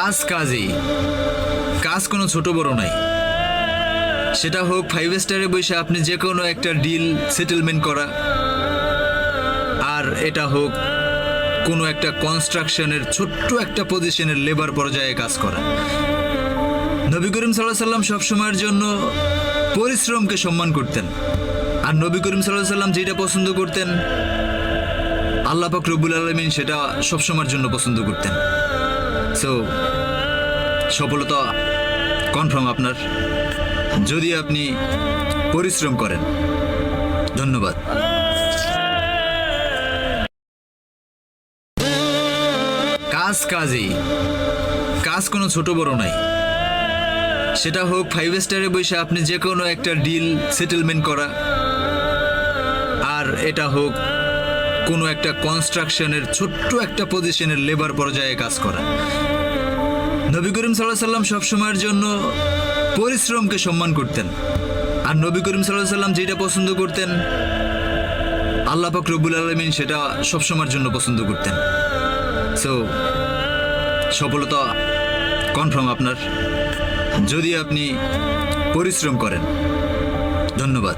কাজ কাজই, কাজ কোনো ছোট বড় নাই। সেটা হোক 5 স্টারে বসে আপনি যে কোনো একটা ডিল সেটেলমেন্ট করা, আর এটা হোক কোনো একটা কনস্ট্রাকশনের ছোট্ট একটা পজিশনের লেবার পর্যায়ে কাজ করা। নবী করিম সাল্লাল্লাহু আলাইহি সাল্লাম সবসময়ের জন্য পরিশ্রমকে সম্মান করতেন, আর নবী করিম সাল্লাল্লাহু আলাইহি সাল্লাম যেটা পছন্দ করতেন আল্লাহ পাক রব্বুল আলামিন সেটা সবসময়ের জন্য পছন্দ করতেন। সো সফলতা কনফার্ম আপনার, যদি আপনি পরিশ্রম করেন। ধন্যবাদ। কাজ কাজই, কাজ কোনো ছোট বড় নাই। সেটা হোক 5 স্টারে বসে আপনি যে কোনো একটা ডিল সেটেলমেন্ট করা, আর এটা হোক কোনো একটা কনস্ট্রাকশনের ছোট্ট একটা পজিশনের লেবার পর্যায়ে কাজ করা। নবী করিম সাল্লাল্লাহু আলাইহি সাল্লাম সবসময়ের জন্য পরিশ্রমকে সম্মান করতেন, আর নবী করিম সাল্লাল্লাহু আলাইহি সাল্লাম যেটা পছন্দ করতেন আল্লাহ পাক রব্বুল আলামিন সেটা সবসময়ের জন্য পছন্দ করতেন। সো সফলতা কনফার্ম আপনার, যদি আপনি পরিশ্রম করেন। ধন্যবাদ।